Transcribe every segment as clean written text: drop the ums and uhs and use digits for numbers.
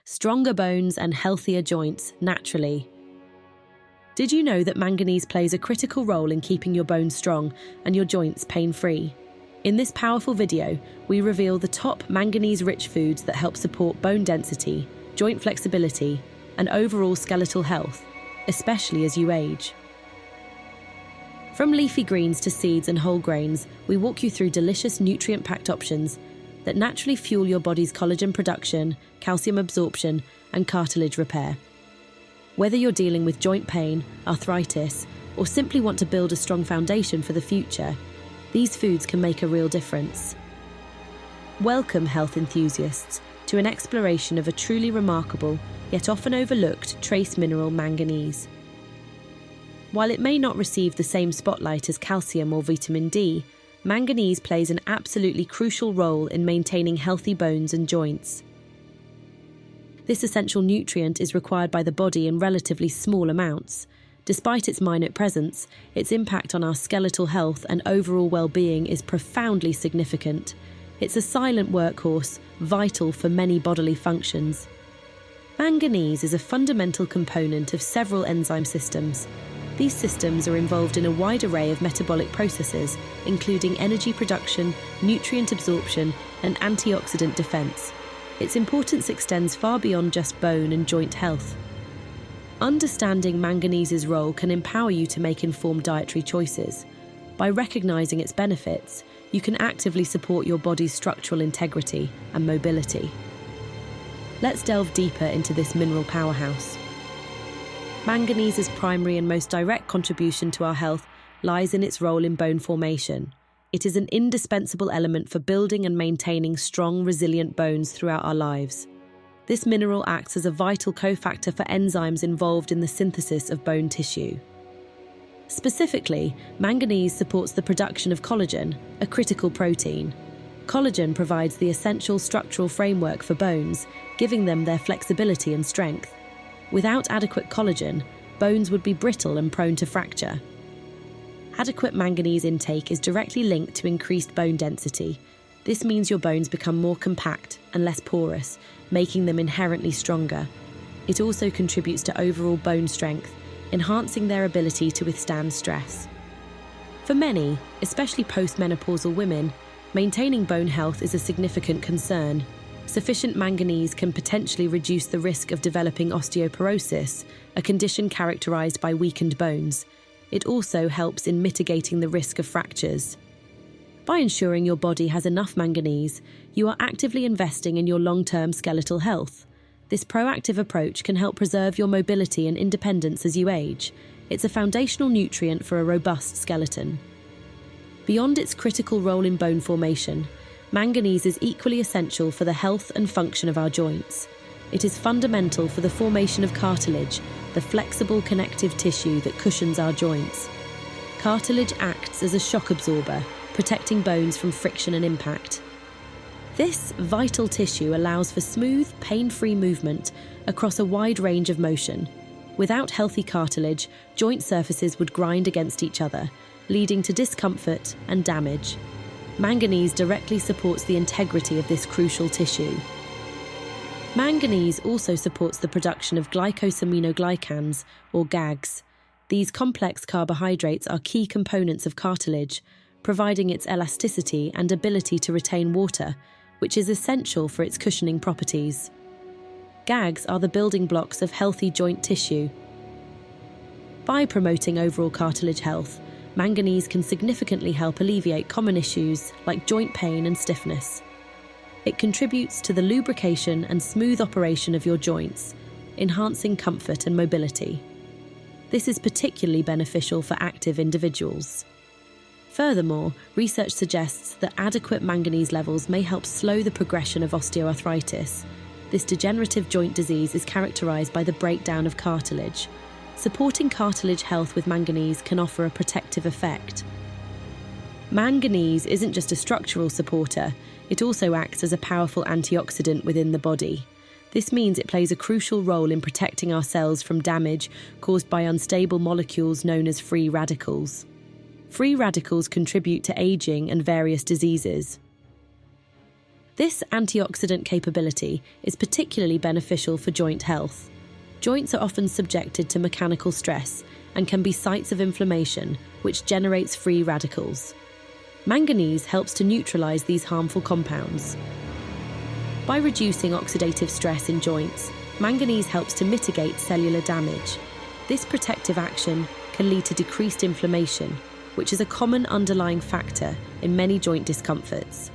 stronger bones and healthier joints naturally. Did you know that manganese plays a critical role in keeping your bones strong and your joints pain-free? In this powerful video, we reveal the top manganese-rich foods that help support bone density, joint flexibility, and overall skeletal health, especially as you age. From leafy greens to seeds and whole grains, we walk you through delicious nutrient-packed options that naturally fuel your body's collagen production, calcium absorption, and cartilage repair. Whether you're dealing with joint pain, arthritis, or simply want to build a strong foundation for the future, these foods can make a real difference. Welcome, health enthusiasts, to an exploration of a truly remarkable, yet often overlooked, trace mineral manganese. While it may not receive the same spotlight as calcium or vitamin D, manganese plays an absolutely crucial role in maintaining healthy bones and joints. This essential nutrient is required by the body in relatively small amounts. Despite its minor presence, its impact on our skeletal health and overall well-being is profoundly significant. It's a silent workhorse, vital for many bodily functions. Manganese is a fundamental component of several enzyme systems. These systems are involved in a wide array of metabolic processes, including energy production, nutrient absorption, and antioxidant defense. Its importance extends far beyond just bone and joint health. Understanding manganese's role can empower you to make informed dietary choices. By recognizing its benefits, you can actively support your body's structural integrity and mobility. Let's delve deeper into this mineral powerhouse. Manganese's primary and most direct contribution to our health lies in its role in bone formation. It is an indispensable element for building and maintaining strong, resilient bones throughout our lives. This mineral acts as a vital cofactor for enzymes involved in the synthesis of bone tissue. Specifically, manganese supports the production of collagen, a critical protein. Collagen provides the essential structural framework for bones, giving them their flexibility and strength. Without adequate collagen, bones would be brittle and prone to fracture. Adequate manganese intake is directly linked to increased bone density. This means your bones become more compact and less porous, making them inherently stronger. It also contributes to overall bone strength, enhancing their ability to withstand stress. For many, especially postmenopausal women, maintaining bone health is a significant concern. Sufficient manganese can potentially reduce the risk of developing osteoporosis, a condition characterized by weakened bones. It also helps in mitigating the risk of fractures. By ensuring your body has enough manganese, you are actively investing in your long-term skeletal health. This proactive approach can help preserve your mobility and independence as you age. It's a foundational nutrient for a robust skeleton. Beyond its critical role in bone formation, manganese is equally essential for the health and function of our joints. It is fundamental for the formation of cartilage, the flexible connective tissue that cushions our joints. Cartilage acts as a shock absorber, protecting bones from friction and impact. This vital tissue allows for smooth, pain-free movement across a wide range of motion. Without healthy cartilage, joint surfaces would grind against each other, leading to discomfort and damage. Manganese directly supports the integrity of this crucial tissue. Manganese also supports the production of glycosaminoglycans, or GAGs. These complex carbohydrates are key components of cartilage, providing its elasticity and ability to retain water, which is essential for its cushioning properties. GAGs are the building blocks of healthy joint tissue. By promoting overall cartilage health, manganese can significantly help alleviate common issues like joint pain and stiffness. It contributes to the lubrication and smooth operation of your joints, enhancing comfort and mobility. This is particularly beneficial for active individuals. Furthermore, research suggests that adequate manganese levels may help slow the progression of osteoarthritis. This degenerative joint disease is characterized by the breakdown of cartilage. Supporting cartilage health with manganese can offer a protective effect. Manganese isn't just a structural supporter, it also acts as a powerful antioxidant within the body. This means it plays a crucial role in protecting our cells from damage caused by unstable molecules known as free radicals. Free radicals contribute to aging and various diseases. This antioxidant capability is particularly beneficial for joint health. Joints are often subjected to mechanical stress and can be sites of inflammation, which generates free radicals. Manganese helps to neutralize these harmful compounds. By reducing oxidative stress in joints, manganese helps to mitigate cellular damage. This protective action can lead to decreased inflammation, which is a common underlying factor in many joint discomforts.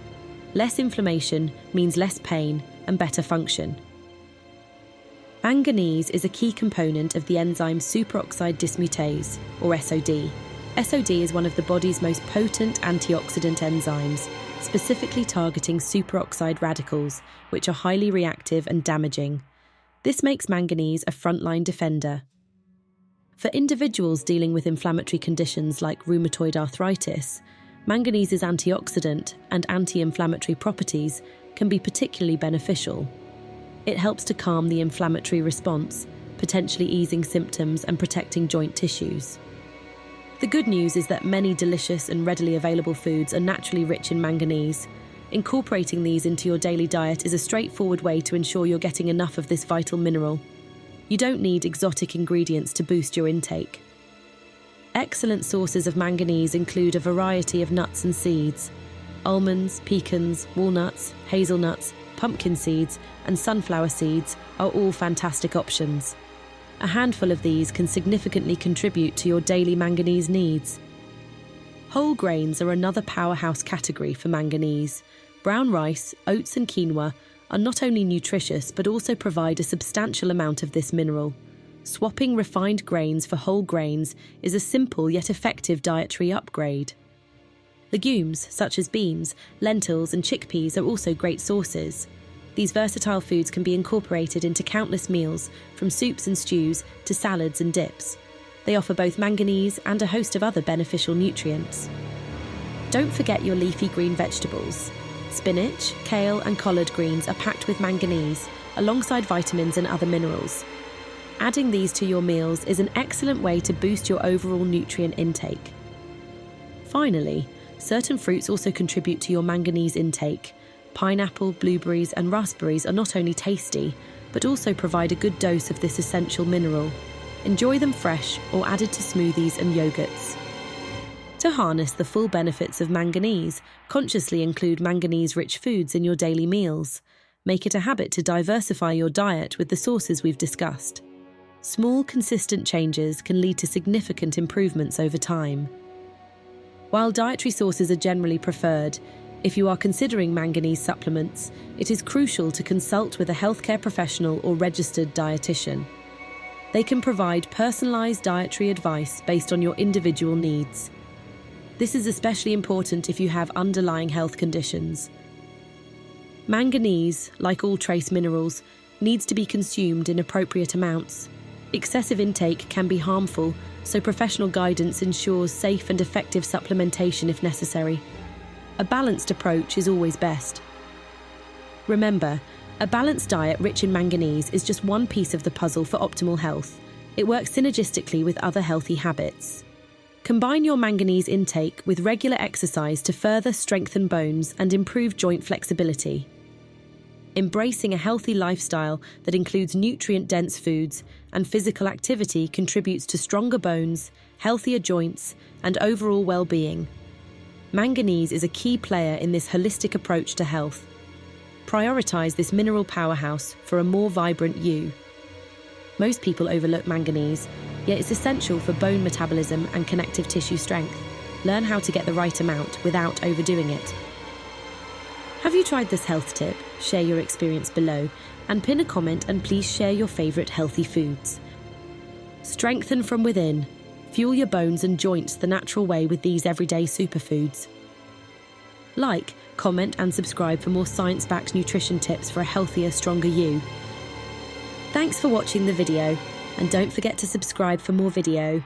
Less inflammation means less pain and better function. Manganese is a key component of the enzyme superoxide dismutase, or SOD. SOD is one of the body's most potent antioxidant enzymes, specifically targeting superoxide radicals, which are highly reactive and damaging. This makes manganese a frontline defender. For individuals dealing with inflammatory conditions like rheumatoid arthritis, manganese's antioxidant and anti-inflammatory properties can be particularly beneficial. It helps to calm the inflammatory response, potentially easing symptoms and protecting joint tissues. The good news is that many delicious and readily available foods are naturally rich in manganese. Incorporating these into your daily diet is a straightforward way to ensure you're getting enough of this vital mineral. You don't need exotic ingredients to boost your intake. Excellent sources of manganese include a variety of nuts and seeds. Almonds, pecans, walnuts, hazelnuts, pumpkin seeds, and sunflower seeds are all fantastic options. A handful of these can significantly contribute to your daily manganese needs. Whole grains are another powerhouse category for manganese. Brown rice, oats, and quinoa are not only nutritious but also provide a substantial amount of this mineral. Swapping refined grains for whole grains is a simple yet effective dietary upgrade. Legumes, such as beans, lentils, and chickpeas, are also great sources. These versatile foods can be incorporated into countless meals, from soups and stews to salads and dips. They offer both manganese and a host of other beneficial nutrients. Don't forget your leafy green vegetables. Spinach, kale, and collard greens are packed with manganese, alongside vitamins and other minerals. Adding these to your meals is an excellent way to boost your overall nutrient intake. Finally, certain fruits also contribute to your manganese intake. Pineapple, blueberries, and raspberries are not only tasty, but also provide a good dose of this essential mineral. Enjoy them fresh or added to smoothies and yogurts. To harness the full benefits of manganese, consciously include manganese-rich foods in your daily meals. Make it a habit to diversify your diet with the sources we've discussed. Small, consistent changes can lead to significant improvements over time. While dietary sources are generally preferred, if you are considering manganese supplements, it is crucial to consult with a healthcare professional or registered dietitian. They can provide personalized dietary advice based on your individual needs. This is especially important if you have underlying health conditions. Manganese, like all trace minerals, needs to be consumed in appropriate amounts. Excessive intake can be harmful, so professional guidance ensures safe and effective supplementation if necessary. A balanced approach is always best. Remember, a balanced diet rich in manganese is just one piece of the puzzle for optimal health. It works synergistically with other healthy habits. Combine your manganese intake with regular exercise to further strengthen bones and improve joint flexibility. Embracing a healthy lifestyle that includes nutrient-dense foods and physical activity contributes to stronger bones, healthier joints, and overall well-being. Manganese is a key player in this holistic approach to health. Prioritize this mineral powerhouse for a more vibrant you. Most people overlook manganese, yet it's essential for bone metabolism and connective tissue strength. Learn how to get the right amount without overdoing it. Have you tried this health tip? Share your experience below and pin a comment, and please share your favourite healthy foods. Strengthen from within. Fuel your bones and joints the natural way with these everyday superfoods. Like, comment and subscribe for more science-backed nutrition tips for a healthier, stronger you. Thanks for watching the video, and don't forget to subscribe for more video.